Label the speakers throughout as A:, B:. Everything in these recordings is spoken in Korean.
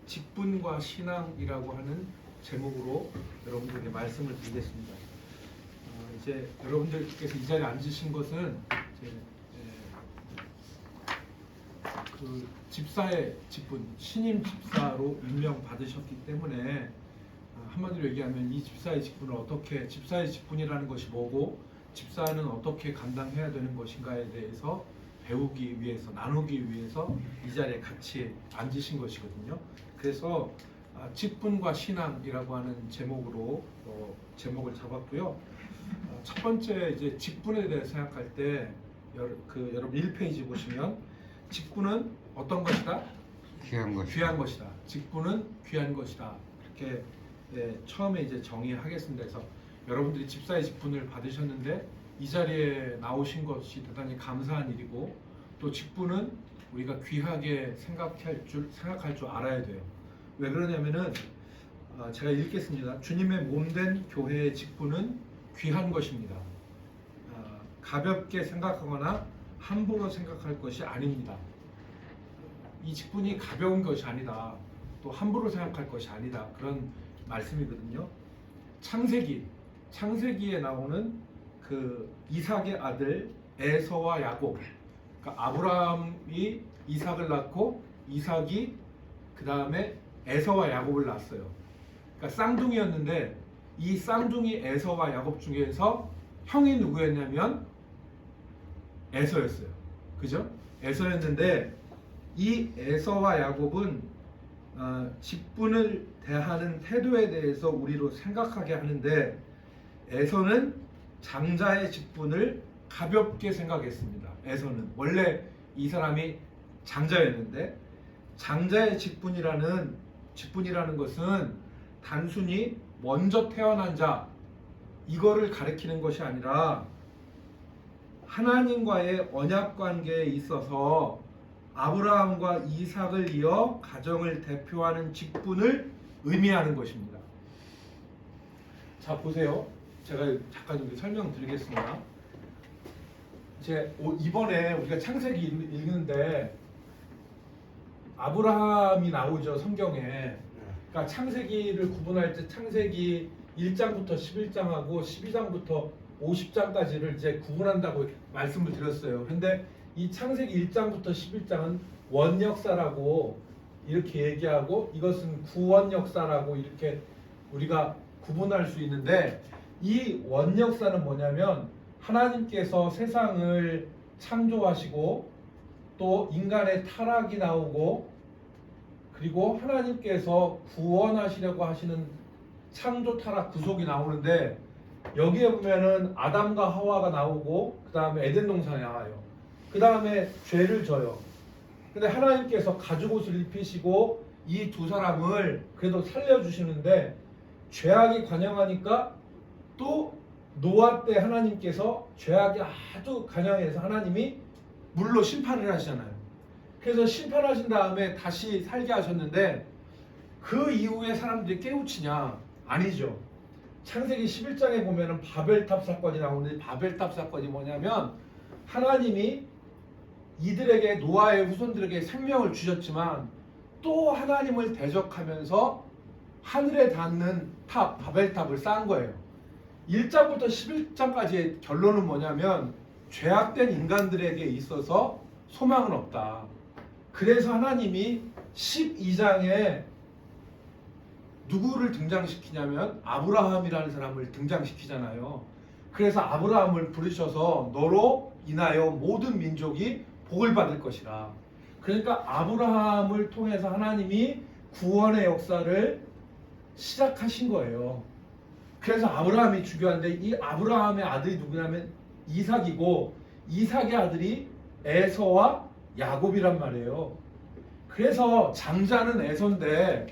A: 직분과 신앙이라고 하는 제목으로 여러분들에게 말씀을 드리겠습니다. 이제 여러분들께서 이 자리에 앉으신 것은 이제 그 집사의 직분, 신임 집사로 임명 받으셨기 때문에 한마디로 얘기하면 이 집사의 직분을 어떻게, 집사의 직분이라는 것이 뭐고 집사는 어떻게 감당해야 되는 것인가에 대해서 배우기 위해서, 나누기 위해서 이 자리에 같이 앉으신 것이거든요. 그래서 직분과 신앙이라고 하는 제목으로 제목을 잡았고요. 첫 번째 이제 직분에 대해 생각할 때 여러분 1페이지 보시면 직분은 어떤 것이다?
B: 귀한 것이다.
A: 귀한 것이다. 직분은 귀한 것이다. 이렇게 처음에 이제 정의하겠습니다. 그래서 여러분들이 집사의 직분을 받으셨는데 이 자리에 나오신 것이 대단히 감사한 일이고, 또 직분은 우리가 귀하게 생각할 줄 알아야 돼요. 왜 그러냐면은 제가 읽겠습니다. 주님의 몸된 교회의 직분은 귀한 것입니다. 가볍게 생각하거나 함부로 생각할 것이 아닙니다. 이 직분이 가벼운 것이 아니다. 또 함부로 생각할 것이 아니다. 그런 말씀이거든요. 창세기에 나오는 그 이삭의 아들 에서와 야곱, 그러니까 아브라함이 이삭을 낳고 이삭이 그 다음에 에서와 야곱을 낳았어요. 그러니까 쌍둥이였는데 이 쌍둥이 에서와 야곱 중에서 형이 누구였냐면 에서였어요. 그죠? 에서였는데 이 에서와 야곱은 직분을 대하는 태도에 대해서 우리로 생각하게 하는데, 에서는 장자의 직분을 가볍게 생각했습니다. 에서는 원래 이 사람이 장자였는데, 장자의 직분이라는 것은 단순히 먼저 태어난 자 이거를 가리키는 것이 아니라 하나님과의 언약 관계에 있어서 아브라함과 이삭을 이어 가정을 대표하는 직분을 의미하는 것입니다. 자, 보세요. 제가 잠깐 좀 설명드리겠습니다. 이제 이번에 우리가 창세기 읽는데 아브라함이 나오죠, 성경에. 그러니까 창세기를 구분할 때 창세기 1장부터 11장하고 12장부터 50장까지를 이제 구분한다고 말씀을 드렸어요. 그런데 이 창세기 1장부터 11장은 원역사라고 이렇게 얘기하고, 이것은 구원역사라고 이렇게 우리가 구분할 수 있는데, 이 원역사는 뭐냐면 하나님께서 세상을 창조하시고 또 인간의 타락이 나오고, 그리고 하나님께서 구원하시려고 하시는 창조 타락 구속이 나오는데, 여기에 보면은 아담과 하와가 나오고 그 다음에 에덴 동산에 나와요. 그 다음에 죄를 져요. 근데 하나님께서 가죽옷을 입히시고 이 두 사람을 그래도 살려주시는데, 죄악이 관영하니까 또 노아 때 하나님께서 죄악이 아주 관영해서 하나님이 물로 심판을 하시잖아요. 그래서 심판하신 다음에 다시 살게 하셨는데, 그 이후에 사람들이 깨우치냐? 아니죠. 창세기 11장에 보면은 바벨탑 사건이 나오는데, 바벨탑 사건이 뭐냐면 하나님이 이들에게, 노아의 후손들에게 생명을 주셨지만 또 하나님을 대적하면서 하늘에 닿는 탑, 바벨탑을 쌓은 거예요. 1장부터 11장까지의 결론은 뭐냐면 죄악된 인간들에게 있어서 소망은 없다. 그래서 하나님이 12장에 누구를 등장시키냐면 아브라함이라는 사람을 등장시키잖아요. 그래서 아브라함을 부르셔서 너로 인하여 모든 민족이 복을 받을 것이라. 그러니까 아브라함을 통해서 하나님이 구원의 역사를 시작하신 거예요. 그래서 아브라함이 중요한데, 이 아브라함의 아들이 누구냐면 이삭이고, 이삭의 아들이 에서와 야곱이란 말이에요. 그래서 장자는 에서인데,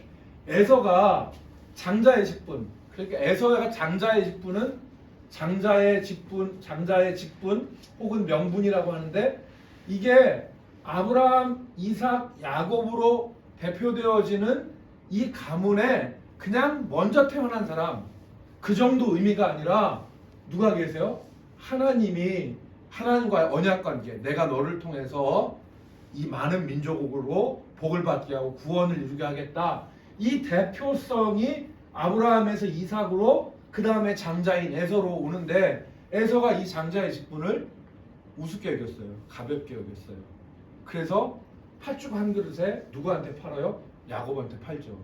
A: 에서가 장자의 직분, 그러니까 에서가 장자의 직분은 장자의 직분 혹은 명분이라고 하는데, 이게 아브라함, 이삭, 야곱으로 대표되어지는 이 가문에 그냥 먼저 태어난 사람, 그 정도 의미가 아니라 누가 계세요? 하나님이, 하나님과의 언약 관계, 내가 너를 통해서 이 많은 민족으로 복을 받게 하고 구원을 이루게 하겠다. 이 대표성이 아브라함에서 이삭으로 그 다음에 장자인 에서로 오는데 에서가 이 장자의 직분을 우습게 여겼어요. 가볍게 여겼어요. 그래서 팥죽 한 그릇에 누구한테 팔아요? 야곱한테 팔죠.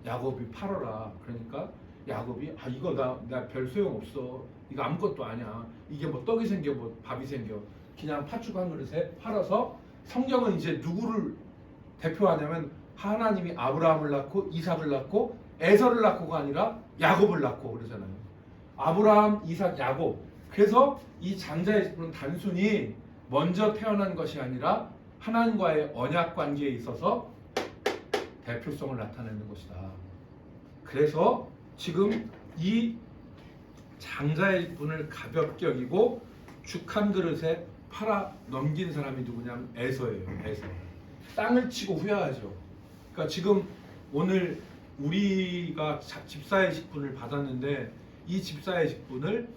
A: 야곱이 팔아라. 그러니까 야곱이 이거 나 별 소용 없어. 이거 아무것도 아니야. 이게 뭐 떡이 생겨 뭐 밥이 생겨. 그냥 팥죽 한 그릇에 팔아서 성경은 이제 누구를 대표하냐면 하나님이 아브라함을 낳고 이삭을 낳고 에서를 낳고가 아니라 야곱을 낳고 그러잖아요. 아브라함, 이삭, 야곱. 그래서 이 장자의 직분은 단순히 먼저 태어난 것이 아니라 하나님과의 언약 관계에 있어서 대표성을 나타내는 것이다. 그래서 지금 이 장자의 직분을 가볍게 여기고 죽 한 그릇에 팔아 넘긴 사람이 누구냐면 에서예요. 에서. 땅을 치고 후회하죠. 그러니까 지금 오늘 우리가 집사의 직분을 받았는데 이 집사의 직분을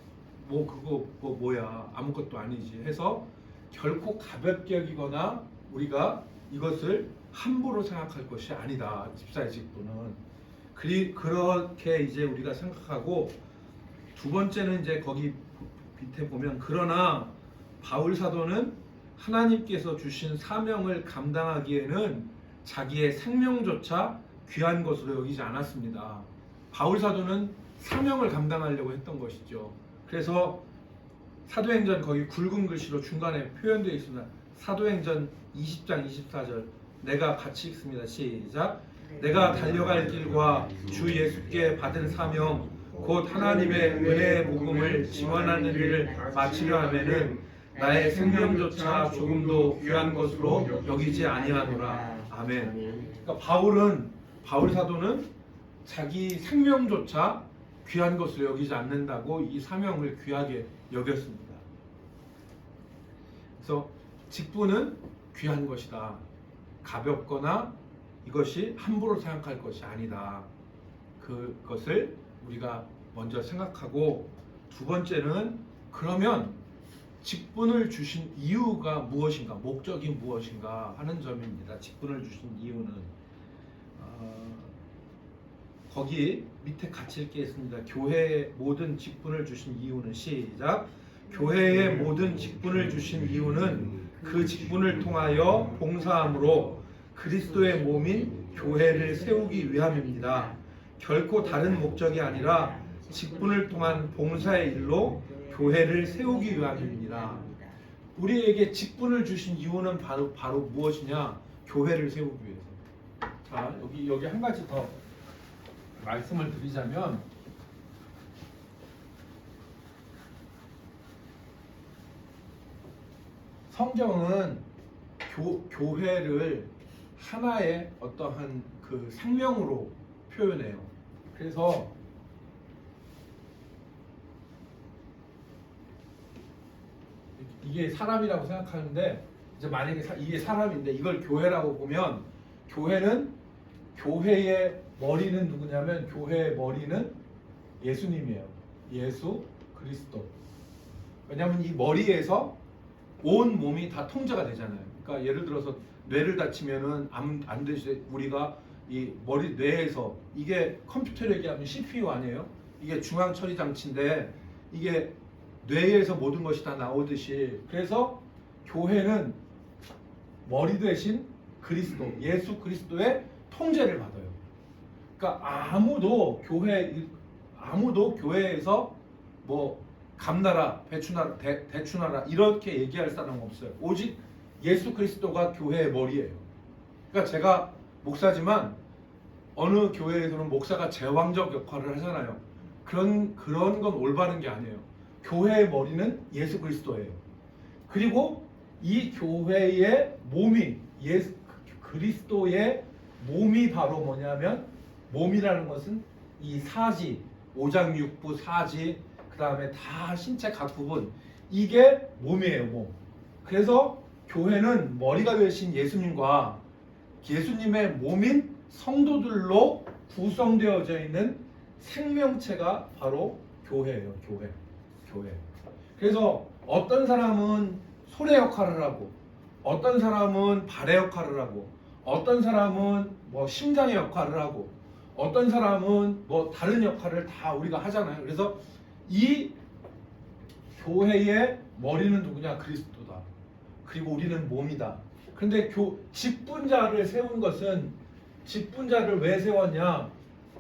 A: 뭐야 아무것도 아니지 해서 결코 가볍게 여기거나 우리가 이것을 함부로 생각할 것이 아니다. 집사의 직분은 그렇게 이제 우리가 생각하고 두 번째는 이제 거기 밑에 보면 그러나 바울 사도는 하나님께서 주신 사명을 감당하기에는 자기의 생명조차 귀한 것으로 여기지 않았습니다. 바울 사도는 사명을 감당하려고 했던 것이죠. 그래서 사도행전 거기 굵은 글씨로 중간에 표현되어 있습니다. 사도행전 20장 24절 내가 같이 읽습니다. 시작. 내가 달려갈 길과 주 예수께 받은 사명 곧 하나님의 은혜의 복음을 증언하는 일을 마치려 하면은 나의 생명조차 조금도 귀한 것으로 여기지 아니하노라. 아멘. 그러니까 바울 사도는 자기 생명조차 귀한 것으로 여기지 않는다고 이 사명을 귀하게 여겼습니다. 그래서 직분은 귀한 것이다. 가볍거나 이것이 함부로 생각할 것이 아니다. 그것을 우리가 먼저 생각하고 두 번째는 그러면 직분을 주신 이유가 무엇인가, 목적이 무엇인가 하는 점입니다. 직분을 주신 이유는 거기 밑에 같이 읽겠습니다. 교회의 모든 직분을 주신 이유는 시작. 교회의 모든 직분을 주신 이유는 그 직분을 통하여 봉사함으로 그리스도의 몸인 교회를 세우기 위함입니다. 결코 다른 목적이 아니라 직분을 통한 봉사의 일로 교회를 세우기 위함입니다. 우리에게 직분을 주신 이유는 바로 무엇이냐? 교회를 세우기 위해서. 자, 여기 한 가지 더 말씀을 드리자면 성경은 교회를 하나의 어떠한 그 생명으로 표현해요. 그래서 이게 사람이라고 생각하는데 이제 만약에 이게 사람인데 이걸 교회라고 보면 교회는 교회의 머리는 누구냐면 교회의 머리는 예수님이에요. 예수 그리스도. 왜냐하면 이 머리에서 온 몸이 다 통제가 되잖아요. 그러니까 예를 들어서 뇌를 다치면은 안 되지. 우리가 이 머리 뇌에서 이게 컴퓨터로 얘기하면 CPU 아니에요? 이게 중앙 처리 장치인데 이게 뇌에서 모든 것이 다 나오듯이 그래서 교회는 머리 대신 그리스도, 예수 그리스도의 통제를 받아요. 그러니까 아무도 교회에서 뭐 감나라, 배추나라, 대추나라 이렇게 얘기할 사람은 없어요. 오직 예수 그리스도가 교회의 머리예요. 그러니까 제가 목사지만 어느 교회에서는 목사가 제왕적 역할을 하잖아요. 그런 건 올바른 게 아니에요. 교회의 머리는 예수 그리스도예요. 그리고 이 교회의 몸이 그리스도의 몸이 바로 뭐냐면 몸이라는 것은 이 사지, 오장육부 사지, 그 다음에 다 신체 각 부분 이게 몸이에요. 몸. 그래서 교회는 머리가 되신 예수님과 예수님의 몸인 성도들로 구성되어져 있는 생명체가 바로 교회예요. 교회. 그래서 어떤 사람은 소래 역할을 하고 어떤 사람은 발의 역할을 하고, 어떤 사람은 뭐 심장의 역할을 하고, 어떤 사람은 뭐 다른 역할을 다 우리가 하잖아요. 그래서 이 교회의 머리는 누구냐? 그리스도다. 그리고 우리는 몸이다. 그런데 직분자를 세운 것은, 직분자를 왜 세웠냐?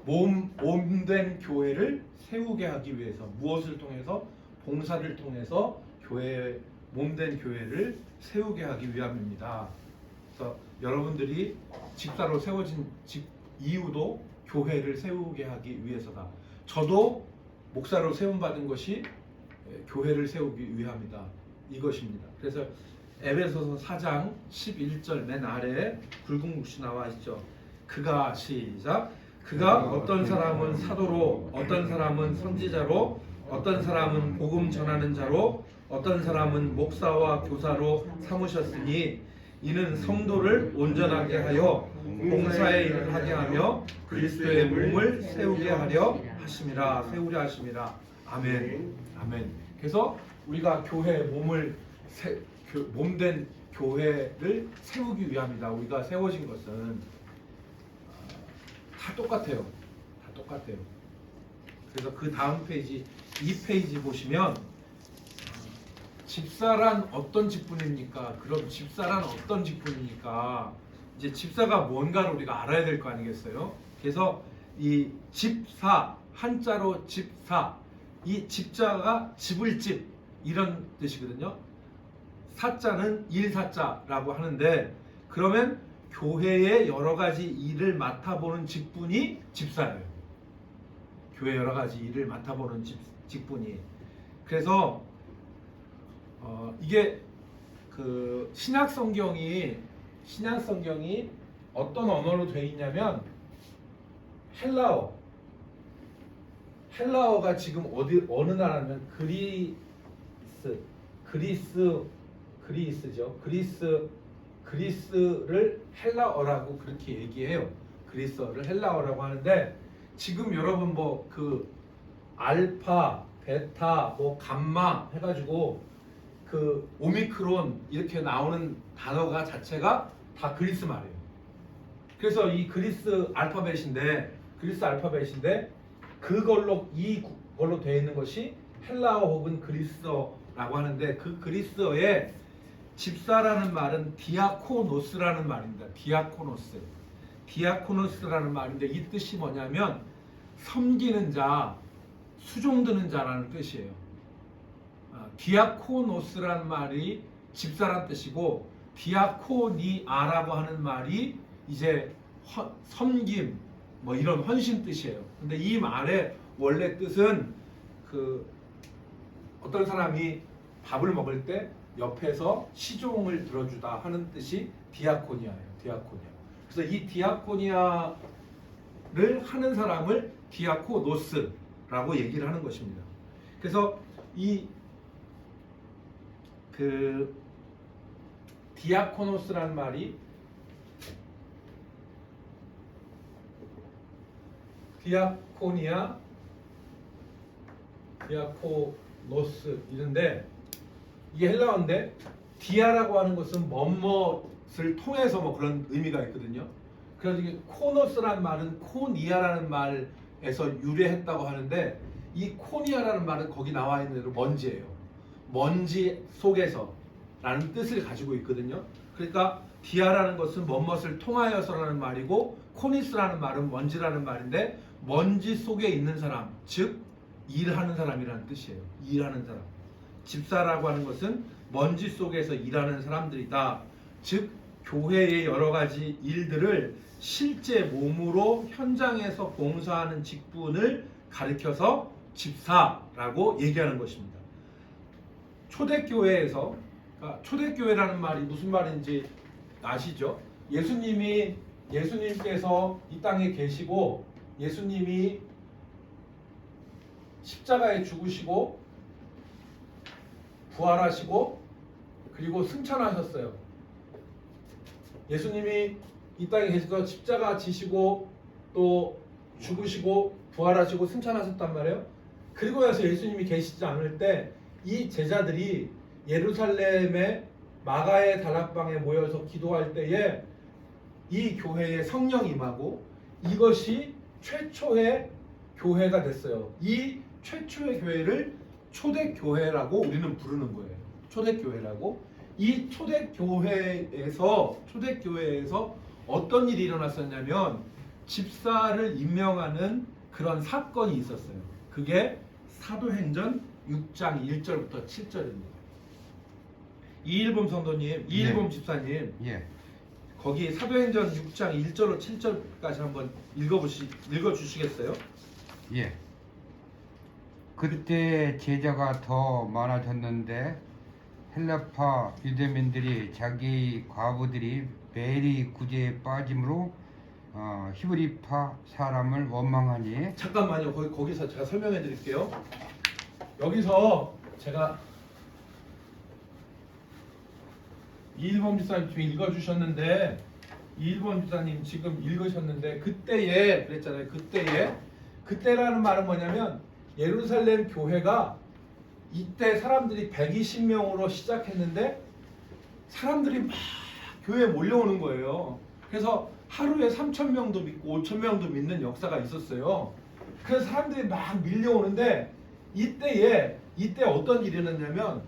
A: 몸된 교회를 세우게 하기 위해서. 무엇을 통해서? 봉사를 통해서 몸된 교회를 세우게 하기 위함입니다. 그래서 여러분들이 집사로 세워진 이유도 교회를 세우게 하기 위해서다. 저도 목사로 세움받은 것이 교회를 세우기 위함이다. 이것입니다. 그래서 에베소서 4장 11절 맨 아래에 굵은 글씨 나와 있죠. 그가 시작. 그가 어떤 사람은 사도로, 어떤 사람은 선지자로, 어떤 사람은 복음 전하는 자로, 어떤 사람은 목사와 교사로 삼으셨으니 이는 성도를 온전하게 하여 봉사의 일을 하게 하며 그리스도의 몸을 세우게 하려 하심이라. 세우려 하심이라. 아멘. 아멘. 그래서 우리가 교회 몸된 교회를 세우기 위함이다. 우리가 세워진 것은 다 똑같아요. 다 똑같아요. 그래서 그 다음 페이지 2페이지 보시면 집사란 어떤 직분입니까? 그럼 집사란 어떤 직분입니까? 이제 집사가 뭔가를 우리가 알아야 될 거 아니겠어요? 그래서 이 집사, 한자로 집사, 이 집자가 집을 집 이런 뜻이거든요. 사자는 일사자라고 하는데, 그러면 교회의 여러 가지 일을 맡아보는 직분이 집사예요. 교회 여러 가지 일을 맡아보는 직분이. 그래서 이게 그 신약 성경이 어떤 언어로 되어 있냐면 헬라어가 지금 어느 나라냐면 그리스죠. 그리스를 헬라어라고 그렇게 얘기해요. 그리스어를 헬라어라고 하는데, 지금 여러분 뭐 그 알파, 베타, 뭐 감마 해가지고 그 오미크론 이렇게 나오는 단어가 자체가 다 그리스 말이에요. 그래서 이 그리스 알파벳인데 이걸로 되어 있는 것이 헬라어 혹은 그리스어라고 하는데, 그 그리스어에 집사라는 말은 디아코노스라는 말입니다. 디아코노스라는 말인데, 이 뜻이 뭐냐면 섬기는 자, 수종드는 자라는 뜻이에요. 디아코노스라는 말이 집사란 뜻이고, 디아코니아라고 하는 말이 이제 섬김, 뭐 이런 헌신 뜻이에요. 근데 이 말의 원래 뜻은 그 어떤 사람이 밥을 먹을 때 옆에서 시종을 들어주다 하는 뜻이 디아코니아예요. 그래서 이 디아코니아를 하는 사람을 디아코노스라고 얘기를 하는 것입니다. 그래서 이 디아코노스라는 말이 디아코니아, 디아코노스 이런데, 이게 헬라어인데 디아라고 하는 것은 뭐뭇을 통해서 뭐 그런 의미가 있거든요. 그래서 이게 코노스라는 말은 코니아라는 말에서 유래했다고 하는데, 이 코니아라는 말은 거기 나와 있는 대로 먼지예요. 먼지 속에서 라는 뜻을 가지고 있거든요. 그러니까 디아라는 것은 뭐뭇을 통하여서라는 말이고, 코니스라는 말은 먼지라는 말인데, 먼지 속에 있는 사람, 즉 일하는 사람이라는 뜻이에요. 일하는 사람. 집사라고 하는 것은 먼지 속에서 일하는 사람들이다. 즉 교회의 여러 가지 일들을 실제 몸으로 현장에서 봉사하는 직분을 가리켜서 집사라고 얘기하는 것입니다. 초대교회에서, 초대교회라는 말이 무슨 말인지 아시죠? 예수님께서 이 땅에 계시고, 예수님이 십자가에 죽으시고 부활하시고 그리고 승천하셨어요. 예수님이 이 땅에 계셔서 십자가 지시고 또 죽으시고 부활하시고 승천하셨단 말이에요. 그리고 나서 예수님이 계시지 않을 때 이 제자들이 예루살렘에 마가의 다락방에 모여서 기도할 때에 이 교회에 성령이 임하고 이것이 최초의 교회가 됐어요. 이 최초의 교회를 초대교회라고 우리는 부르는 거예요. 초대교회라고. 이 초대교회에서 어떤 일이 일어났었냐면 집사를 임명하는 그런 사건이 있었어요. 그게 사도행전 6장 1절부터 7절입니다. 이일범 성도님, 이일범 집사님, 거기 사도행전 6장 1절로 7절까지 한번 읽어주시겠어요?
B: 예. 그때 제자가 더 많아졌는데 헬라파 유대민들이 자기 과부들이 메리 구제에 빠짐으로 히브리파 사람을 원망하니.
A: 잠깐만요. 거기서 제가 설명해 드릴게요. 여기서 제가 이일범 집사님 지금 읽어주셨는데, 이일범 집사님 지금 읽으셨는데 그때에 그랬잖아요. 그때라는 말은 뭐냐면 예루살렘 교회가 이때 사람들이 120명으로 시작했는데 사람들이 막 교회에 몰려오는 거예요. 그래서 하루에 3,000명도 믿고 5,000명도 믿는 역사가 있었어요. 그래서 사람들이 막 밀려오는데 이때 어떤 일이 일어났냐면,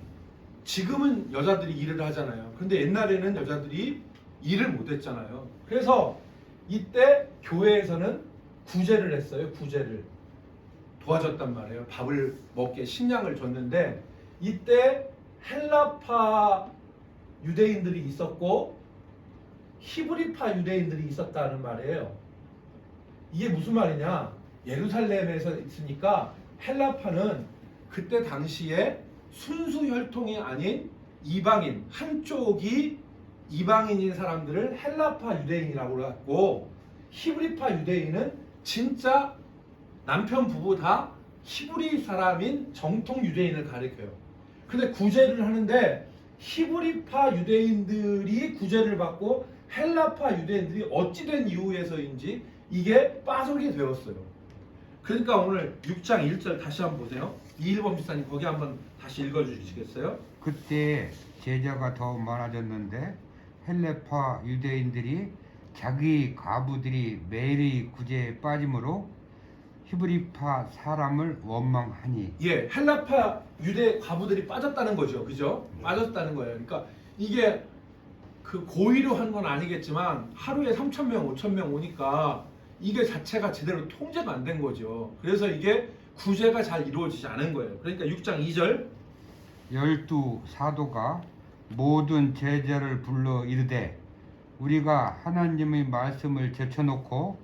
A: 지금은 여자들이 일을 하잖아요. 근데 옛날에는 여자들이 일을 못했잖아요. 그래서 이때 교회에서는 구제를 했어요. 구제를 도와줬단 말이에요. 밥을 먹게 식량을 줬는데 이때 헬라파 유대인들이 있었고 히브리파 유대인들이 있었다는 말이에요. 이게 무슨 말이냐? 예루살렘에서 있으니까 헬라파는 그때 당시에 순수 혈통이 아닌 이방인, 한쪽이 이방인인 사람들을 헬라파 유대인이라고 하고, 히브리파 유대인은 진짜 남편 부부 다 히브리 사람인 정통 유대인을 가리켜요. 근데 구제를 하는데 히브리파 유대인들이 구제를 받고 헬라파 유대인들이 어찌된 이유에서인지 이게 빠져게 되었어요. 그러니까 오늘 6장 1절 다시 한번 보세요. 이일범 집사님 거기 한번 다시 읽어주시겠어요?
B: 그때 제자가 더 많아졌는데 헬라파 유대인들이 자기 과부들이 메리 구제에 빠짐으로 히브리파 사람을 원망하니.
A: 예, 헬라파 유대 과부들이 빠졌다는 거죠. 그죠? 빠졌다는 거예요. 그러니까 이게 그 고의로 한 건 아니겠지만 하루에 3,000명, 5,000명 오니까 이게 자체가 제대로 통제가 안 된 거죠. 그래서 이게 구제가 잘 이루어지지 않은 거예요. 그러니까 6장 2절
B: 12 사도가 모든 제자를 불러 이르되 우리가 하나님의 말씀을 제쳐놓고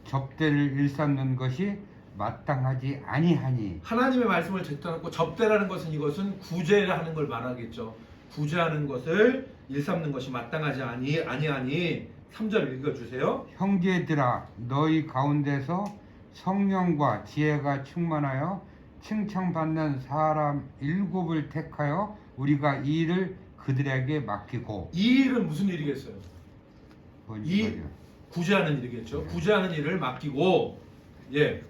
B: 접대를 일삼는 것이 마땅하지 아니하니.
A: 하나님의 말씀을 제쳐놓고 접대라는 것은 이것은 구제하는 걸 말하겠죠. 구제하는 것을 일삼는 것이 마땅하지 아니하니 3절 읽어주세요.
B: 형제들아 너희 가운데서 성령과 지혜가 충만하여 칭찬받는 사람 7을 택하여 우리가 이 일을 그들에게 맡기고.
A: 이 일은 무슨 일이겠어요? 이 구제하는 일이겠죠. 구제하는 일을 맡기고. 예.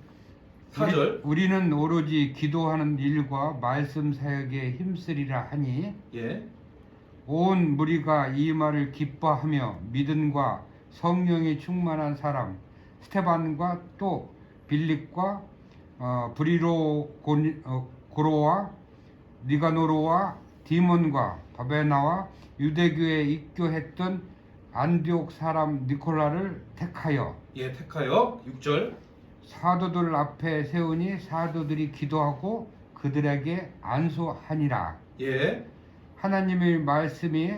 A: 4절
B: 우리는 오로지 기도하는 일과 말씀 사역에 힘쓰리라 하니.
A: 예.
B: 온 무리가 이 말을 기뻐하며 믿음과 성령이 충만한 사람 스테반과 또 빌립과 고로와 니가노로와 디몬과 바베나와 유대교에 입교했던 안디옥 사람 니콜라를 택하여.
A: 예, 택하여 6절
B: 사도들 앞에 세우니 사도들이 기도하고 그들에게 안수하니라.
A: 예.
B: 하나님의 말씀이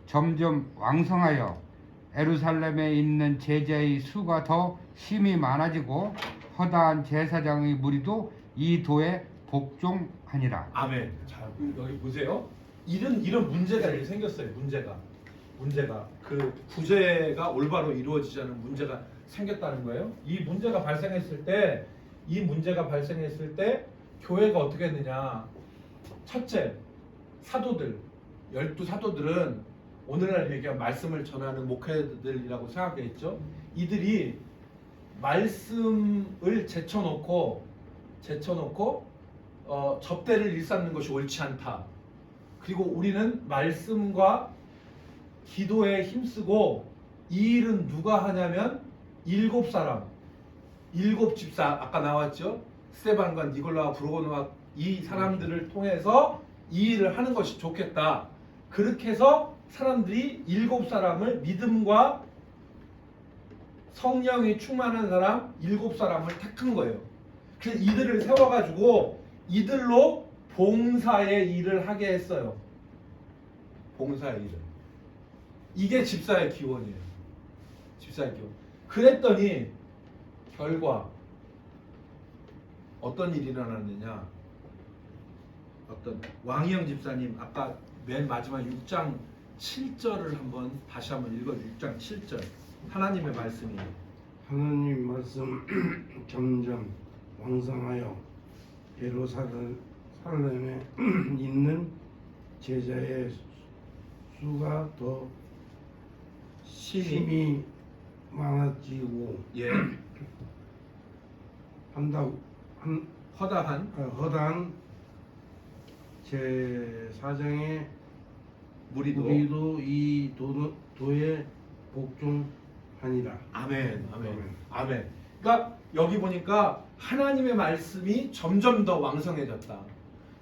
B: 점점 왕성하여 예루살렘에 있는 제자의 수가 더 심히 많아지고 허다한 제사장의 무리도 이 도에 복종하니라.
A: 아멘. 자, 여기 보세요. 이런 문제가 이렇게 생겼어요. 문제가 그 구제가 올바로 이루어지지 않은 문제가 생겼다는 거예요. 이 문제가 발생했을 때 교회가 어떻게 했느냐? 첫째, 사도들 12사도들은 오늘날 얘기한 말씀을 전하는 목회들이라고 생각했죠. 이들이 말씀을 제쳐놓고 접대를 일삼는 것이 옳지 않다. 그리고 우리는 말씀과 기도에 힘쓰고 이 일은 누가 하냐면 7사람, 7집사 아까 나왔죠? 스테반과 니골라와 브루고노와 이 사람들을 통해서 이 일을 하는 것이 좋겠다. 그렇게 해서 사람들이 7사람을 믿음과 성령이 충만한 사람 7사람을 택한 거예요. 그래서 이들을 세워가지고 이들로 봉사의 일을 하게 했어요. 봉사의 일을. 이게 집사의 기원이에요. 집사의 기원. 그랬더니 결과 어떤 일이 일어났느냐. 어떤 왕희영 집사님 아까 맨 마지막 6장 7절을 다시 한번 읽어요. 6장 7절. 하나님의 말씀이에요.
C: 하나님 말씀 점점 왕성하여 예루살렘에 있는 제자의 수가 더 힘이 많아지고
A: 예. 허다한
C: 허다한 제4장의
A: 무리도
C: 이 도에 복종하니라.
A: 아멘, 아멘, 아멘. 그러니까 여기 보니까 하나님의 말씀이 점점 더 왕성해졌다.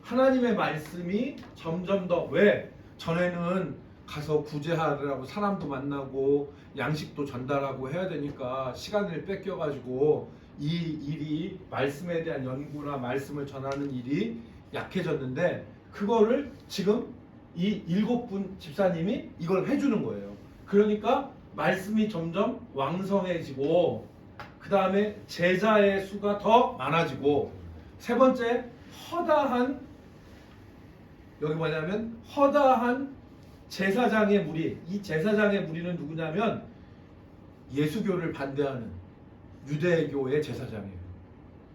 A: 하나님의 말씀이 점점 더 왜? 전에는 가서 구제하느라고 사람도 만나고 양식도 전달하고 해야 되니까 시간을 뺏겨가지고 이 일이 말씀에 대한 연구나 말씀을 전하는 일이 약해졌는데 그거를 지금 이 7분 집사님이 이걸 해주는 거예요. 그러니까 말씀이 점점 왕성해지고 그 다음에 제자의 수가 더 많아지고 세 번째 허다한 여기 뭐냐면 허다한 제사장의 무리. 이 제사장의 무리는 누구냐면 예수교를 반대하는 유대교의 제사장이에요.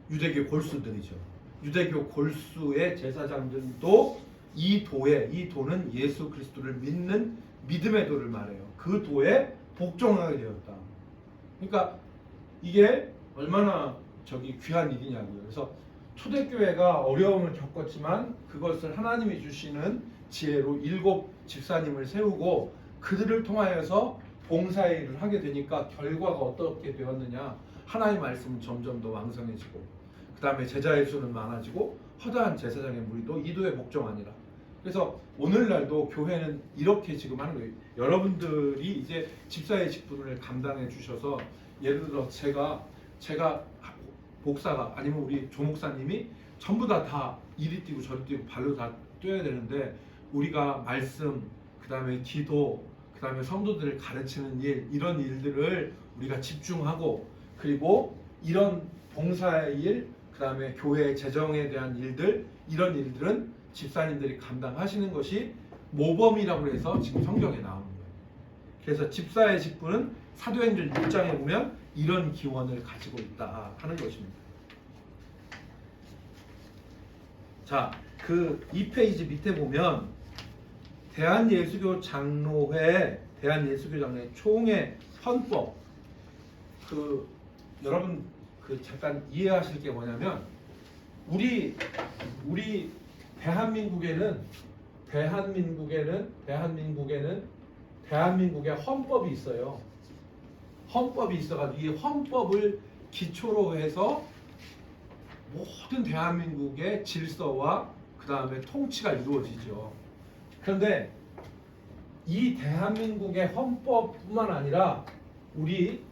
A: 유대교 골수들이죠. 유대교 골수의 제사장들도 이 도는 예수 그리스도를 믿는 믿음의 도를 말해요. 그 도에 복종하게 되었다. 그러니까 이게 얼마나 귀한 일이냐고요. 그래서 초대교회가 어려움을 겪었지만 그것을 하나님이 주시는 지혜로 7 집사님을 세우고 그들을 통하여서 봉사의 일을 하게 되니까 결과가 어떻게 되었느냐. 하나님의 말씀은 점점 더 왕성해지고 그 다음에 제자의 수는 많아지고 허다한 제사장의 무리도 이도에 복종하니라. 그래서 오늘날도 교회는 이렇게 지금 하는 거예요. 여러분들이 이제 집사의 직분을 감당해 주셔서 예를 들어 제가 목사가 아니면 우리 조목사님이 전부 다 이리 뛰고 저리 뛰고 발로 다 뛰어야 되는데 우리가 말씀, 그 다음에 기도, 그 다음에 성도들을 가르치는 일 이런 일들을 우리가 집중하고 그리고 이런 봉사의 일, 그 다음에 교회 재정에 대한 일들 이런 일들은 집사님들이 감당하시는 것이 모범이라고 해서 지금 성경에 나오는 거예요. 그래서 집사의 직분은 사도행전 6장에 보면 이런 기원을 가지고 있다 하는 것입니다. 자, 그 2페이지 밑에 보면 대한예수교 장로회 총회 헌법 여러분 잠깐 이해하실 게 뭐냐면 우리 대한민국에는 대한민국의 헌법이 있어요. 헌법이 있어가지고 이 헌법을 기초로 해서 모든 대한민국의 질서와 그 다음에 통치가 이루어지죠. 그런데 이 대한민국의 헌법뿐만 아니라 우리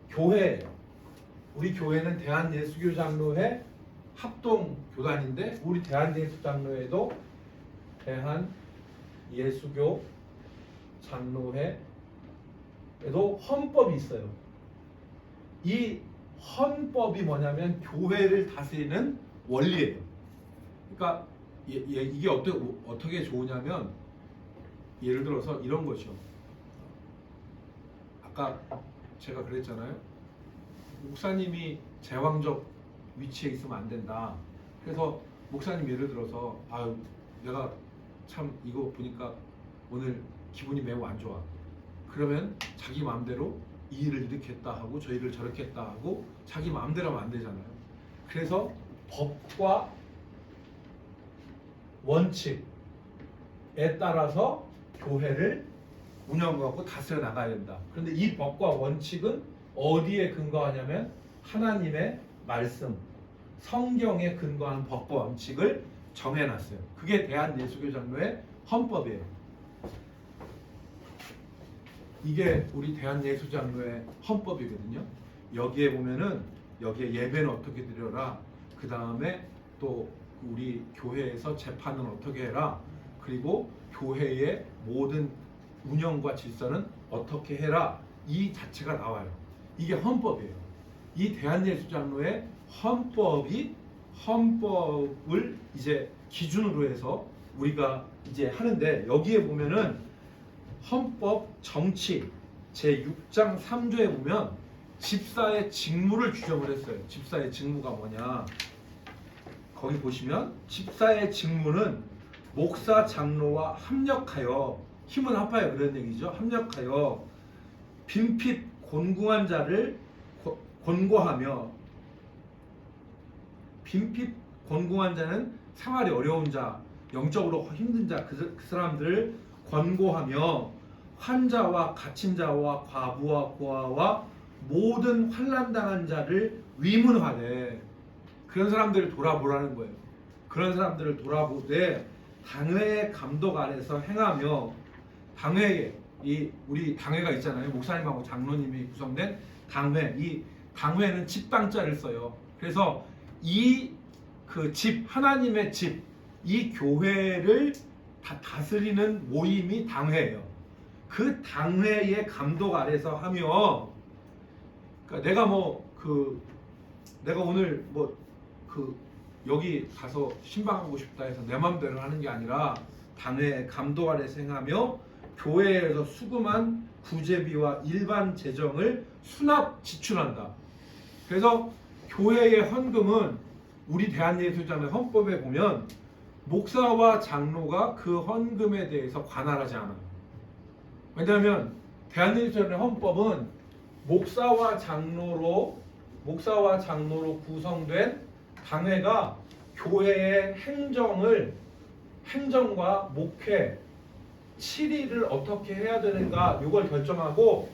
A: 교회는 대한예수교장로회 합동교단인데 우리 대한예수장로회도 대한예수교 장로회에도 헌법이 있어요. 이 헌법이 뭐냐면 교회를 다스리는 원리예요. 그러니까 이게 어떻게 좋으냐면 예를 들어서 이런 거죠. 아까 제가 그랬잖아요. 목사님이 제왕적 위치에 있으면 안 된다. 그래서 목사님 예를 들어서 내가 참 이거 보니까 오늘 기분이 매우 안 좋아. 그러면 자기 마음대로 이 일을 이렇게 했다 하고 저 일을 저렇게 했다 하고 자기 마음대로 하면 안 되잖아요. 그래서 법과 원칙에 따라서 교회를 운영하고 다스려 나가야 된다. 그런데 이 법과 원칙은 어디에 근거하냐면 하나님의 말씀, 성경에 근거한 법과 원칙을 정해놨어요. 그게 대한예수교장로의 헌법이에요. 이게 우리 대한예수장로의 헌법이거든요. 여기에 보면은 여기에 예배는 어떻게 드려라. 그 다음에 또 우리 교회에서 재판은 어떻게 해라. 그리고 교회의 모든 운영과 질서는 어떻게 해라. 이 자체가 나와요. 이게 헌법이에요. 이 대한예수장로의 헌법을 이제 기준으로 해서 우리가 이제 하는데 여기에 보면은 헌법 정치 제6장 3조에 보면 집사의 직무를 규정을 했어요. 집사의 직무가 뭐냐? 거기 보시면 집사의 직무는 목사 장로와 합력하여 힘을 합하여 그런 얘기죠. 합력하여 빈핍 곤궁한 자를 권고하며 빈핍 곤궁한 자는 생활이 어려운 자, 영적으로 힘든 자, 그 사람들을 권고하며 환자와 갇힌 자와 과부와 고아와 모든 환난당한 자를 위문하되 그런 사람들을 돌아보라는 거예요. 그런 사람들을 돌아보되 당회의 감독 아래서 행하며 당회에 우리 당회가 있잖아요. 목사님하고 장로님이 구성된 당회. 이 당회는 집당자를 써요. 그래서 이 그 집 하나님의 집 이 교회를 다스리는 모임이 당회예요. 그 당회의 감독 아래서 하며 그러니까 내가 오늘 여기 가서 신방하고 싶다 해서 내 맘대로 하는 게 아니라 당회 감독 아래서 행하며 교회에서 수금한 구제비와 일반 재정을 수납 지출한다. 그래서 교회의 헌금은 우리 대한예수장의 헌법에 보면 목사와 장로가 그 헌금에 대해서 관할하지 않아요. 왜냐하면 대한예수장의 헌법은 목사와 장로로 구성된 당회가 교회의 행정과 목회, 치리를 어떻게 해야 되는가 이걸 결정하고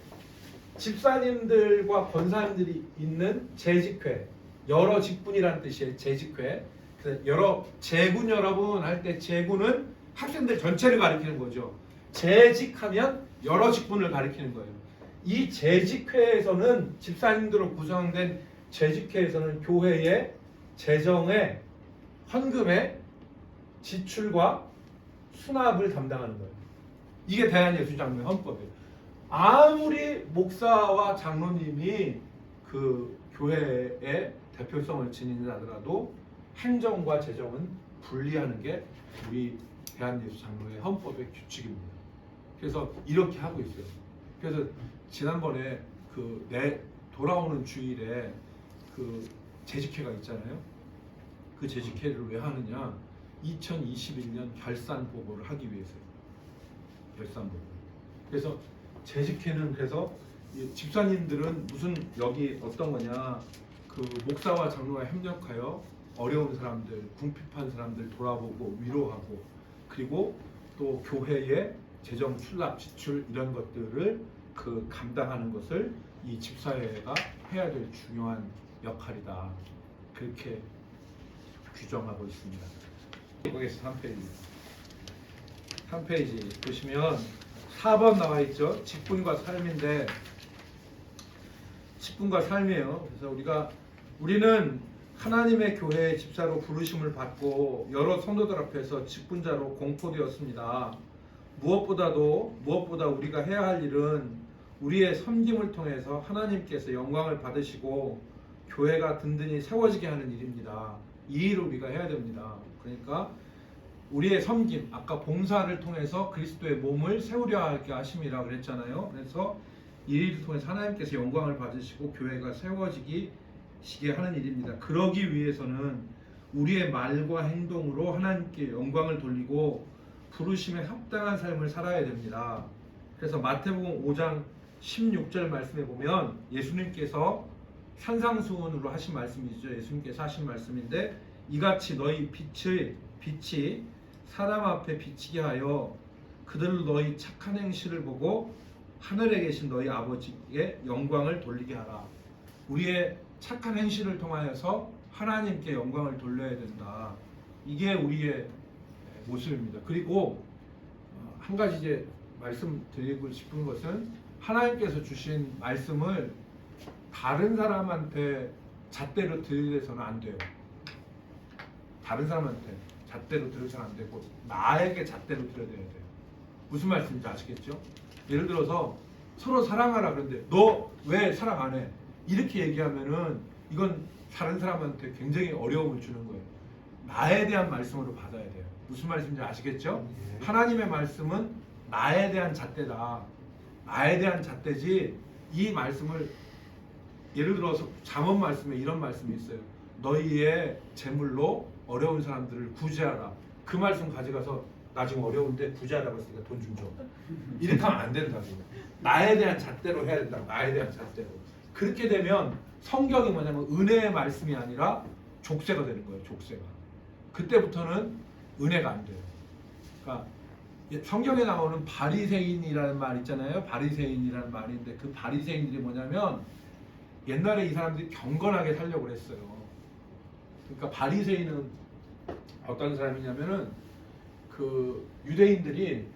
A: 집사님들과 권사님들이 있는 재직회, 여러 직분이라는 뜻이에요. 재직회. 그래서 여러 재군 여러분 할 때 재군은 학생들 전체를 가리키는 거죠. 재직하면 여러 직분을 가리키는 거예요. 이 재직회에서는 집사님들로 구성된 재직회에서는 교회의 재정의 헌금의 지출과 수납을 담당하는 거예요. 이게 대한예수장로의 헌법이에요. 아무리 목사와 장로님이 그 교회의 대표성을 지니더라도 행정과 재정은 분리하는 게 우리 대한예수장로의 헌법의 규칙입니다. 그래서 이렇게 하고 있어요. 그래서 지난번에 돌아오는 주일에 그 재직회가 있잖아요. 그 재직회를 왜 하느냐? 2021년 결산 보고를 하기 위해서요. 결산 보고. 그래서 재직회는 그래서 집사님들은 무슨 여기 어떤 거냐? 그 목사와 장로와 협력하여 어려운 사람들, 궁핍한 사람들 돌아보고 위로하고 그리고 또 교회의 재정 출납 지출 이런 것들을 감당하는 것을 이 집사회가 해야 될 중요한 역할이다. 그렇게 규정하고 있습니다. 보겠습니다. 한 페이지 보시면 4번 나와 있죠. 직분과 삶인데 직분과 삶이에요. 그래서 우리는 하나님의 교회의 집사로 부르심을 받고 여러 성도들 앞에서 직분자로 공포되었습니다. 무엇보다 우리가 해야 할 일은 우리의 섬김을 통해서 하나님께서 영광을 받으시고 교회가 든든히 세워지게 하는 일입니다. 이 일을 우리가 해야 됩니다. 그러니까 우리의 섬김, 아까 봉사를 통해서 그리스도의 몸을 세우려 하게 하심이라 그랬잖아요. 그래서 이 일을 통해서 하나님께서 영광을 받으시고 교회가 세워지게 하는 일입니다. 그러기 위해서는 우리의 말과 행동으로 하나님께 영광을 돌리고 부르심에 합당한 삶을 살아야 됩니다. 그래서 마태복음 5장 16절 말씀에 보면 예수님께서 산상수훈으로 하신 말씀이죠. 예수님께서 하신 말씀인데 이같이 너희 빛이 사람 앞에 비치게 하여 그들로 너희 착한 행실을 보고 하늘에 계신 너희 아버지께 영광을 돌리게 하라. 우리의 착한 행실을 통하여서 하나님께 영광을 돌려야 된다. 이게 우리의 모습입니다. 그리고 한 가지 이제 말씀드리고 싶은 것은 하나님께서 주신 말씀을 다른 사람한테 잣대로 들이대서는 안 돼요. 다른 사람한테 잣대로 들어서는 안 되고 나에게 잣대로 들어야 돼요. 무슨 말씀인지 아시겠죠? 예를 들어서 서로 사랑하라 그러는데 너 왜 사랑 안 해? 이렇게 얘기하면은 이건 다른 사람한테 굉장히 어려움을 주는 거예요. 나에 대한 말씀으로 받아야 돼요. 무슨 말씀인지 아시겠죠? 하나님의 말씀은 나에 대한 잣대다. 나에 대한 잣대지 이 말씀을 예를 들어서 잠언 말씀에 이런 말씀이 있어요. 너희의 재물로 어려운 사람들을 구제하라. 그 말씀 가져가서 나 지금 어려운데 구제하라고 했으니까 돈 좀 줘. 이렇게 하면 안 된다고. 나에 대한 잣대로 해야 된다. 나에 대한 잣대로. 그렇게 되면 성경이 뭐냐면 은혜의 말씀이 아니라 족쇄가 되는 거예요. 족쇄가. 그때부터는 은혜가 안 돼요. 그러니까 성경에 나오는 바리새인이라는 말 있잖아요. 바리새인이라는 말인데 그 바리새인들이 뭐냐면 옛날에 이 사람들이 경건하게 살려고 그랬어요. 그러니까 바리새인은 어떤 사람이냐면은 그 유대인들이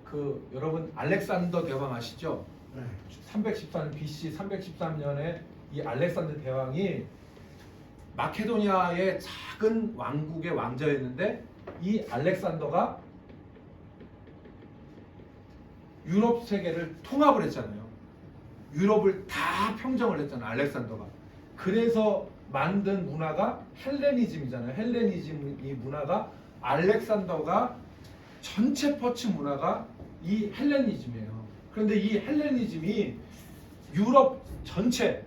A: 그 여러분 알렉산더 대왕 아시죠?
C: 네.
A: 313 BC 313년에 이 알렉산더 대왕이 마케도니아의 작은 왕국의 왕자였는데 이 알렉산더가 유럽 세계를 통합을 했잖아요. 유럽을 다 평정을 했잖아요. 알렉산더가. 그래서 만든 문화가 헬레니즘이잖아요. 헬레니즘 이 문화가 알렉산더가 전체 퍼친 문화가 이 헬레니즘이에요. 그런데 이 헬레니즘이 유럽 전체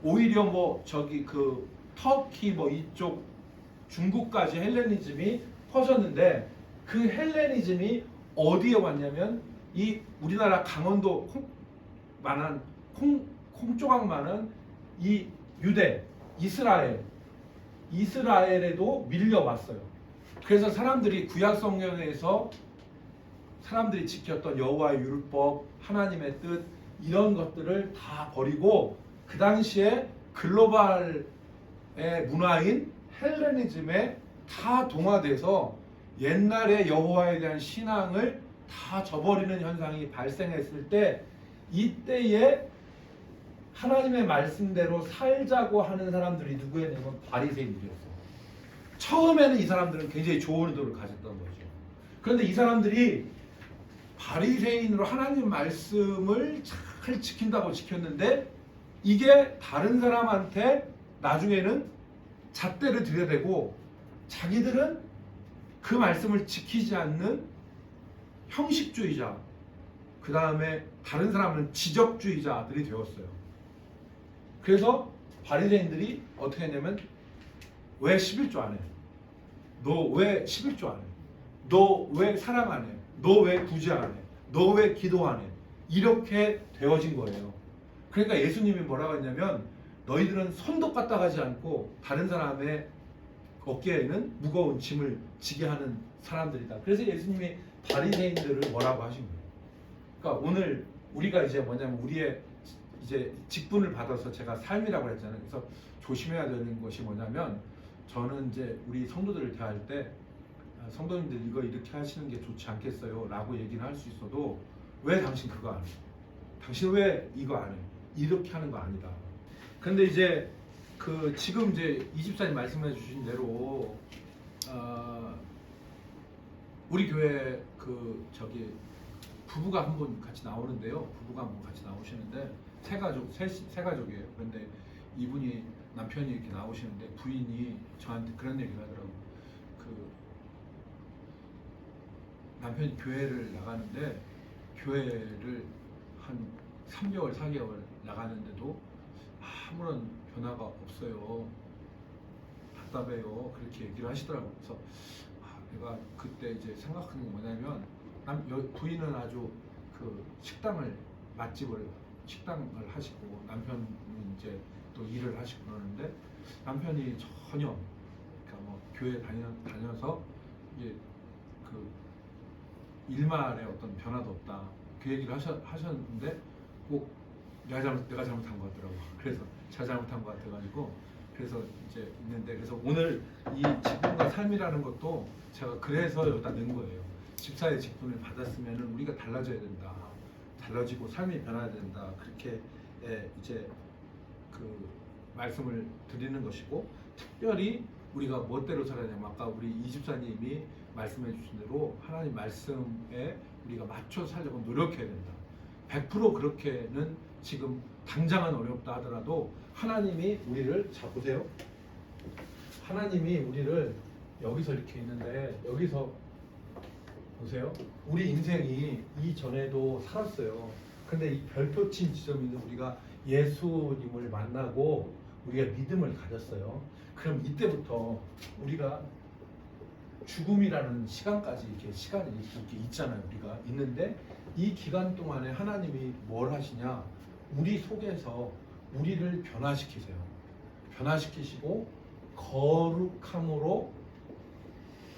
A: 오히려 뭐 저기 그 터키 뭐 이쪽 중국까지 헬레니즘이 퍼졌는데 그 헬레니즘이 어디에 왔냐면 이 우리나라 강원도 콩조각만한 이 유대 이스라엘에도 밀려왔어요. 그래서 사람들이 구약 성경에서 사람들이 지켰던 여호와의 율법, 하나님의 뜻 이런 것들을 다 버리고 그 당시에 글로벌의 문화인 헬레니즘에 다 동화돼서 옛날의 여호와에 대한 신앙을 다 저버리는 현상이 발생했을 때 이때에 하나님의 말씀대로 살자고 하는 사람들이 누구였냐면 바리새인들이었어요. 처음에는 이 사람들은 굉장히 좋은 의도를 가졌던 거죠. 그런데 이 사람들이 바리새인으로 하나님 말씀을 잘 지킨다고 지켰는데 이게 다른 사람한테 나중에는 잣대를 들여대고 자기들은 그 말씀을 지키지 않는 형식주의자, 그 다음에 다른 사람은 지적주의자들이 되었어요. 그래서 바리새인들이 어떻게 했냐면 왜 11조 안 해? 너 왜 11조 안 해? 너 왜 사랑 안 해? 너 왜 구제 안 해? 너 왜 기도 안 해? 이렇게 되어진 거예요. 그러니까 예수님이 뭐라고 했냐면 너희들은 손도 까딱하지 않고 다른 사람의 어깨에는 무거운 짐을 지게 하는 사람들이다. 그래서 예수님이 바리새인들을 뭐라고 하신 거예요. 그러니까 오늘 우리가 이제 뭐냐면 우리의 이제 직분을 받아서 제가 삶이라고 했잖아요. 그래서 조심해야 되는 것이 뭐냐면 저는 이제 우리 성도들을 대할 때 성도님들 이거 이렇게 하시는 게 좋지 않겠어요? 라고 얘기는 할 수 있어도 왜 당신 그거 안 해? 당신 왜 이거 안 해? 이렇게 하는 거 아니다. 근데 이제 그 지금 이제 이 집사님 말씀해 주신 대로 우리 교회 그 저기 부부가 한 분 같이 나오는데요. 부부가 한 분 같이 나오시는데 세 가족이에요. 그런데 이분이 남편이 이렇게 나오시는데 부인이 저한테 그런 얘기를 하더라고. 그 남편이 교회를 나가는데 교회를 한 3개월, 4개월 나가는데도 아무런 변화가 없어요. 답답해요. 그렇게 얘기를 하시더라고요. 그래서 내가 그때 이제 생각하는 게 뭐냐면 부인은 아주 그 식당을 하시고 남편은 이제 또 일을 하시고 그러는데 남편이 전혀 그러니까 뭐 교회 다녀서 이제 그 일말에 어떤 변화도 없다. 그 얘기를 하셨는데 꼭 내가 잘못한 것 같더라고. 그래서 제가 잘못한 것 같아가지고 그래서 이제 있는데 그래서 오늘 이 직분과 삶이라는 것도 제가 그래서 여기다 넣은 거예요. 집사의 직분을 받았으면 우리가 달라져야 된다. 달라지고 삶이 변화해야 된다. 그렇게 이제 그 말씀을 드리는 것이고 특별히 우리가 멋대로 살아야 되냐면 아까 우리 이 집사님이 말씀해 주신 대로 하나님 말씀에 우리가 맞춰 살려고 노력해야 된다. 100% 그렇게는 지금 당장은 어렵다 하더라도 하나님이 우리를 자 보세요. 하나님이 우리를 여기서 이렇게 있는데 여기서 보세요. 우리 인생이 이전에도 살았어요. 근데 이 별표 친 지점이 있는 우리가 예수님을 만나고 우리가 믿음을 가졌어요. 그럼 이때부터 우리가 죽음이라는 시간까지 이렇게 시간이 이렇게 있잖아요. 우리가 있는데 이 기간 동안에 하나님이 뭘 하시냐? 우리 속에서 우리를 변화시키세요. 변화시키시고 거룩함으로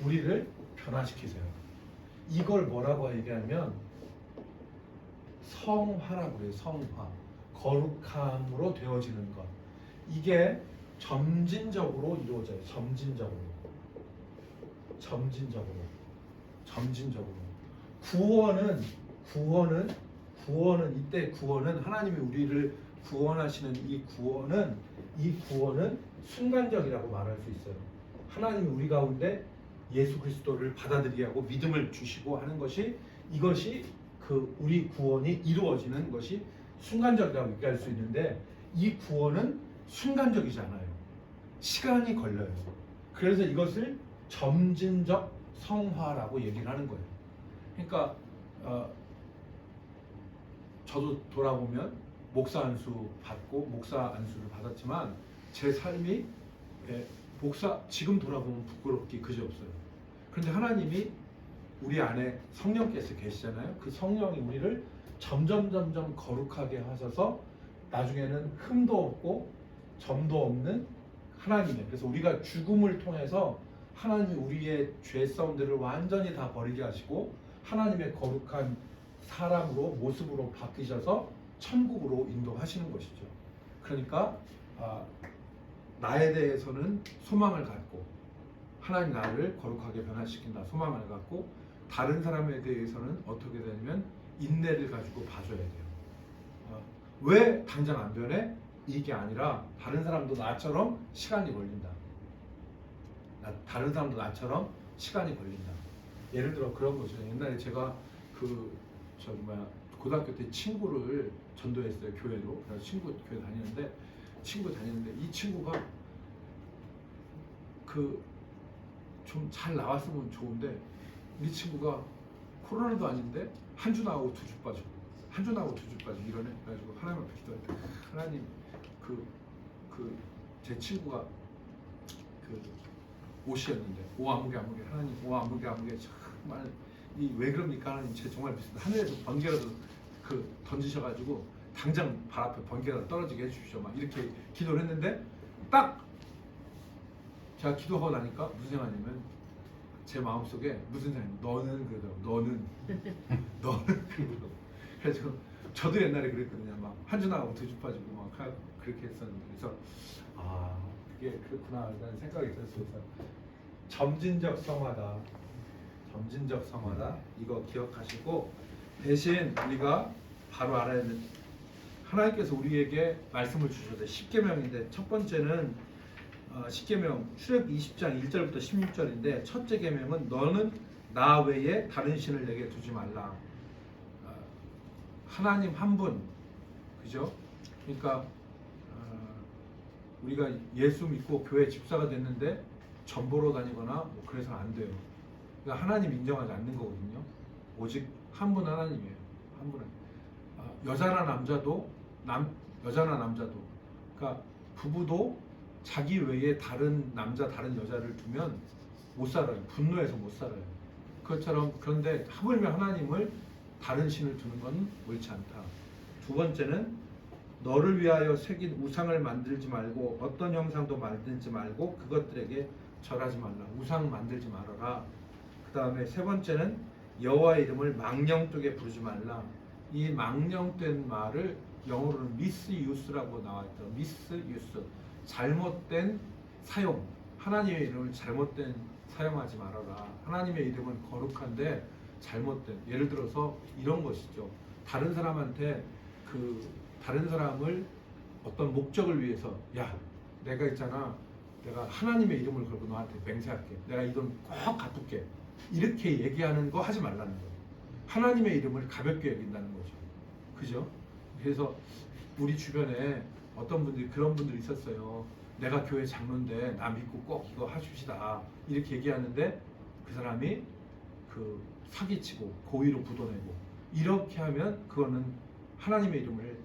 A: 우리를 변화시키세요. 이걸 뭐라고 얘기하면 성화라고 해요. 성화. 거룩함으로 되어지는 것. 이게 점진적으로 이루어져요. 점진적으로. 구원은 이때 구원은 하나님이 우리를 구원하시는 이 구원은 순간적이라고 말할 수 있어요. 하나님이 우리 가운데 예수 그리스도를 받아들이게 하고 믿음을 주시고 하는 것이 이것이 그 우리 구원이 이루어지는 것이 순간적이라고 얘기할 수 있는데 이 구원은 순간적이지 않아요. 시간이 걸려요. 그래서 이것을 점진적 성화라고 얘기를 하는 거예요. 그러니까 저도 돌아보면 목사 안수 받고 목사 안수를 받았지만 제 삶이 지금 돌아보면 부끄럽기 그지없어요. 그런데 하나님이 우리 안에 성령께서 계시잖아요. 그 성령이 우리를 점점 거룩하게 하셔서 나중에는 흠도 없고 점도 없는 하나님의 그래서 우리가 죽음을 통해서 하나님이 우리의 죄성들을 완전히 다 버리게 하시고 하나님의 거룩한 사람으로 모습으로 바뀌셔서 천국으로 인도하시는 것이죠. 그러니까 나에 대해서는 소망을 갖고 하나님 나를 거룩하게 변화시킨다 소망을 갖고 다른 사람에 대해서는 어떻게 되냐면 인내를 가지고 봐줘야 돼요. 왜 당장 안 변해? 이게 아니라 다른 사람도 나처럼 시간이 걸린다. 다른 사람도 나처럼 시간이 걸린다. 예를 들어 그런 거죠. 옛날에 제가 고등학교 때 친구를 전도했어요. 교회로. 그래서 교회 다니는데 이 친구가 좀 잘 나왔으면 좋은데 우리 친구가 코로나도 아닌데 한 주 나오고 두 주 빠지고 한 주 나오고 두 주 빠지고 이러네. 그래가지고 하나님 앞에 기도했대. 하나님 제 친구가 옷이었는데 오 아무개 하나님 오 아무개 정말 왜 그럽니까 하나님 제 정말 비슷해 하늘에서 번개라도 던지셔가지고 당장 발 앞에 번개가 떨어지게 해주십시오 막 이렇게 기도를 했는데 딱 제가 기도하고 나니까 무슨 생각이냐면 제 마음속에 무슨 생각이냐면 너는 그러더라고. 그래서 저도 옛날에 그랬거든요. 막 한 주 나가고 두 주 빠지고 막 그렇게 했었는데 그래서 그게 그렇구나 라는 생각이 들었어요. 그래서 점진적 성화다 이거 기억하시고 대신 우리가 바로 알아야 되는 하나님께서 우리에게 말씀을 주셔야 돼. 10계명인데 첫 번째는 10계명 출애굽 20장 1절부터 16절인데 첫째 계명은 너는 나 외에 다른 신을 내게 두지 말라. 하나님 한 분, 그죠? 그러니까 우리가 예수 믿고 교회 집사가 됐는데 전보로 다니거나 뭐 그래서는 안 돼요. 그러니까 하나님 인정하지 않는 거거든요. 오직 한 분 하나님이에요. 한 분은 여자나 남자도 그러니까 부부도 자기 외에 다른 남자 다른 여자를 두면 못 살아요. 분노해서 못 살아요. 그것처럼 그런데 하물며 하나님을 다른 신을 두는 건 옳지 않다. 두 번째는 너를 위하여 새긴 우상을 만들지 말고 어떤 형상도 만들지 말고 그것들에게 절하지 말라. 우상 만들지 말아라. 그 다음에 세 번째는 여호와의 이름을 망령되게 부르지 말라. 이 망령된 말을 영어로는 미스유스라고 나와있죠. 미스유스, 잘못된 사용. 하나님의 이름을 잘못된 사용하지 말아라. 하나님의 이름은 거룩한데 잘못된, 예를 들어서 이런 것이죠. 다른 사람한테 다른 사람을 어떤 목적을 위해서, 야, 내가 있잖아, 내가 하나님의 이름을 걸고 너한테 맹세할게, 내가 이 돈 꼭 갚을게, 이렇게 얘기하는 거 하지 말라는 거예요. 하나님의 이름을 가볍게 여긴다는 거죠. 그죠? 그래서 우리 주변에 어떤 분들이 그런 분들이 있었어요. 내가 교회 장로인데 나 믿고 꼭 이거 하십시다, 이렇게 얘기하는데 그 사람이 사기치고 고의로 부도내고 이렇게 하면 그거는 하나님의 이름을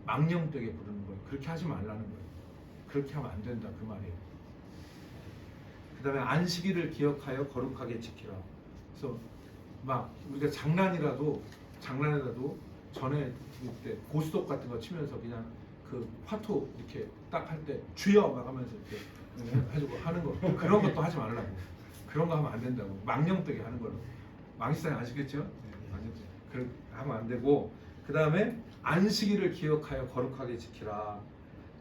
A: 망령되게 부르는 거예요. 그렇게 하지 말라는 거예요. 그렇게 하면 안 된다, 그 말이에요. 그 다음에 안식일을 기억하여 거룩하게 지키라. 그래서 막 우리가 장난이라도 전에 그때 고스톱 같은 거 치면서 그냥 그 화투 이렇게 딱 할 때 주여 막 하면서 이렇게 해주고 하는 거, 그런 것도 하지 말라고. 그런 거 하면 안 된다고. 망령되게 하는 걸로. 망식사님 아시겠죠? 그렇게 하면 안 되고, 그 다음에 안식일을 기억하여 거룩하게 지키라.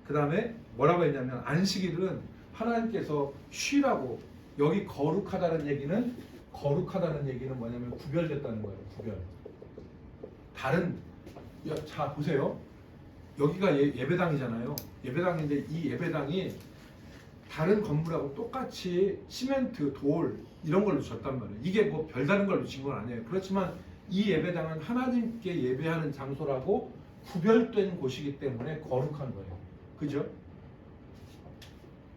A: 그 다음에 뭐라고 했냐면, 안식일은 하나님께서 쉬라고. 여기 거룩하다는 얘기는 뭐냐면 구별됐다는 거예요. 구별. 자 보세요. 여기가 예배당이잖아요. 예배당인데 이 예배당이 다른 건물하고 똑같이 시멘트, 돌 이런 걸로 졌단 말이에요. 이게 뭐 별다른 걸로 진 건 아니에요. 그렇지만 이 예배당은 하나님께 예배하는 장소라고 구별된 곳이기 때문에 거룩한 거예요. 그죠?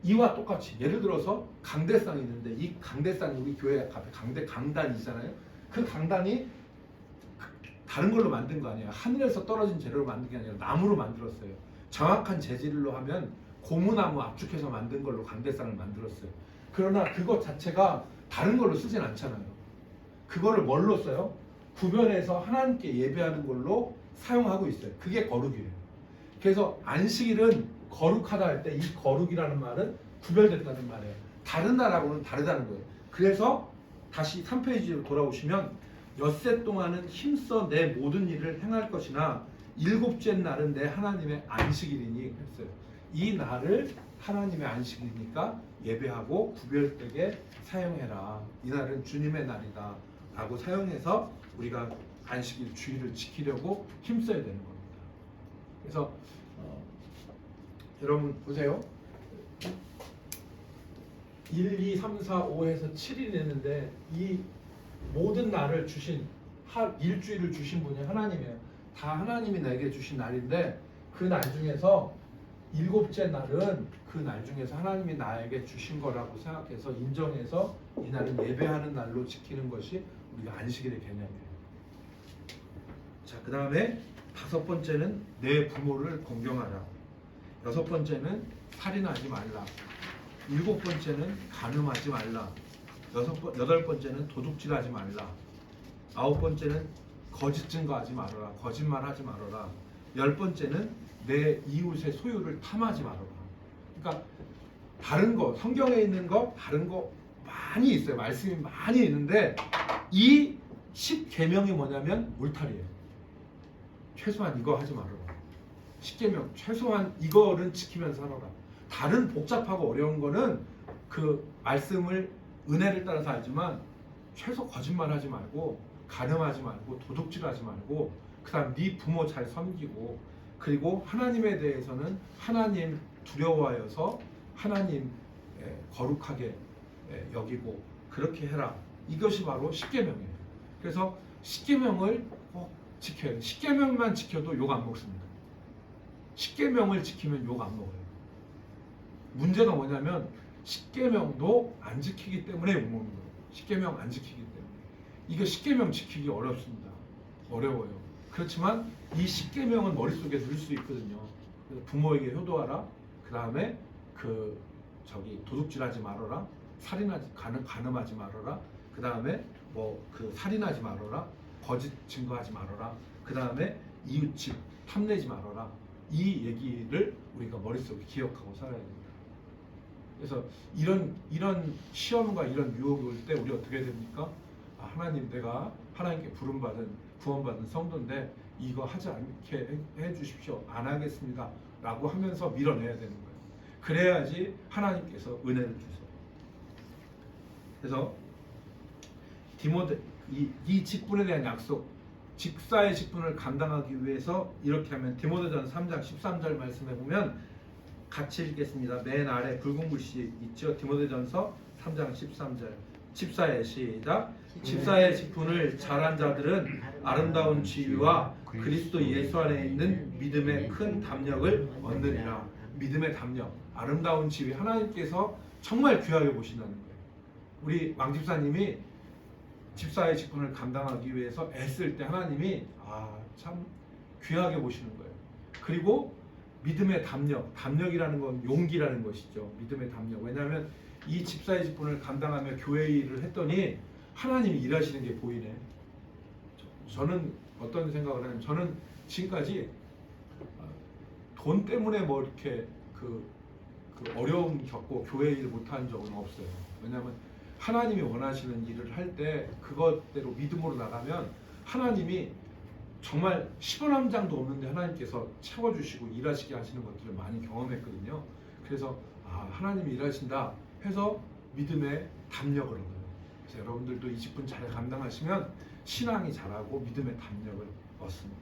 A: 이와 똑같이 예를 들어서 강대상이 있는데, 이 강대상이 우리 교회 앞에 강단이잖아요. 그 강단이 다른 걸로 만든 거 아니에요. 하늘에서 떨어진 재료로 만든 게 아니라 나무로 만들었어요. 정확한 재질로 하면 고무나무 압축해서 만든 걸로 강대상을 만들었어요. 그러나 그것 자체가 다른 걸로 쓰진 않잖아요. 그거를 뭘로 써요? 구별해서 하나님께 예배하는 걸로 사용하고 있어요. 그게 거룩이에요. 그래서 안식일은 거룩하다 할 때 이 거룩이라는 말은 구별됐다는 말이에요. 다른 나라하고는 다르다는 거예요. 그래서 다시 3페이지로 돌아오시면, 엿새 동안은 힘써 내 모든 일을 행할 것이나 일곱째 날은 내 하나님의 안식일이니 했어요. 이 날을 하나님의 안식일이니까 예배하고 구별되게 사용해라. 이 날은 주님의 날이다 라고 사용해서 우리가 안식일 주일을 지키려고 힘써야 되는 겁니다. 그래서 여러분 보세요. 1, 2, 3, 4, 5에서 7일 했는데 이 모든 날을 주신, 일주일을 주신 분이 하나님이에요. 다 하나님이 내게 주신 날인데, 그 날 중에서 일곱째 날은 그 날 중에서 하나님이 나에게 주신 거라고 생각해서 인정해서 이 날은 예배하는 날로 지키는 것이 우리가 안식일의 개념이에요. 자, 그 다음에 5번째는 내 부모를 공경하라. 6번째는 살인하지 말라. 7번째는 간음하지 말라. 8번째는 도둑질하지 말라. 9번째는 거짓 증거하지 말아라. 거짓말하지 말아라. 10번째는 내 이웃의 소유를 탐하지 말아라. 그러니까 다른 거, 성경에 있는 거 다른 거 많이 있어요. 말씀이 많이 있는데 이 10계명이 뭐냐면 울타리예요. 최소한 이거 하지 말아라. 10계명 최소한 이거는 지키면서 살아라. 다른 복잡하고 어려운 거는 그 말씀을 은혜를 따라서 알지만 최소 거짓말하지 말고, 간음하지 말고, 도둑질하지 말고, 그다음 네 부모 잘 섬기고, 그리고 하나님에 대해서는 하나님 두려워하여서 하나님 거룩하게 여기고 그렇게 해라. 이것이 바로 10계명이에요. 그래서 10계명을 꼭 지켜야 돼요. 10계명만 지켜도 욕 안 먹습니다. 10계명을 지키면 욕 안 먹어요. 문제가 뭐냐면 10계명도 안 지키기 때문에 욕먹는 거예요. 10계명 안 지키기 때문에. 이거 10계명 지키기 어렵습니다. 어려워요. 그렇지만 이 10계명은 머릿속에 넣을 수 있거든요. 그래서 부모에게 효도하라. 그 다음에 도둑질하지 말아라. 간음하지 말아라. 그 다음에 살인하지 말아라. 거짓 증거하지 말아라. 그 다음에 이웃집 탐내지 말아라. 이 얘기를 우리가 머릿속에 기억하고 살아야 됩니다. 그래서 이런 시험과 이런 유혹이 올 때 우리 어떻게 됩니까? 하나님, 내가 하나님께 부름받은 구원받은 성도인데 이거 하지 않게 해주십시오. 안 하겠습니다 라고 하면서 밀어내야 되는 거예요. 그래야지 하나님께서 은혜를 주세요. 그래서 디모데 이 직분에 대한 약속, 집사의 직분을 감당하기 위해서 이렇게 하면, 디모데전 3장 13절 말씀해 보면 같이 읽겠습니다. 맨 아래 붉은 글씨 있죠. 디모데전서 3장 13절. 집사의 시작. 집사의 직분을 잘한 자들은 아름다운 지위와 그리스도 예수 안에 있는 믿음의 큰 담력을 얻느니라. 믿음의 담력, 아름다운 지위, 하나님께서 정말 귀하게 보신다는 거예요. 우리 왕집사님이 집사의 직분을 감당하기 위해서 애쓸 때 하나님이 참 귀하게 보시는 거예요. 그리고 믿음의 담력, 담력이라는 건 용기라는 것이죠. 믿음의 담력. 왜냐하면 이 집사의 직분을 감당하며 교회 일을 했더니 하나님이 일하시는 게 보이네. 저는 어떤 생각을 하냐면, 저는 지금까지 돈 때문에 뭐 이렇게 그 어려움 겪고 교회 일을 못한 적은 없어요. 왜냐하면 하나님이 원하시는 일을 할 때 그것대로 믿음으로 나가면 하나님이 정말 10원 한 장도 없는데 하나님께서 채워주시고 일하시게 하시는 것들을 많이 경험했거든요. 그래서 하나님이 일하신다 해서 믿음의 담력을 얻어요. 그래서 여러분들도 이 직분 잘 감당하시면 신앙이 자라고 믿음의 담력을 얻습니다.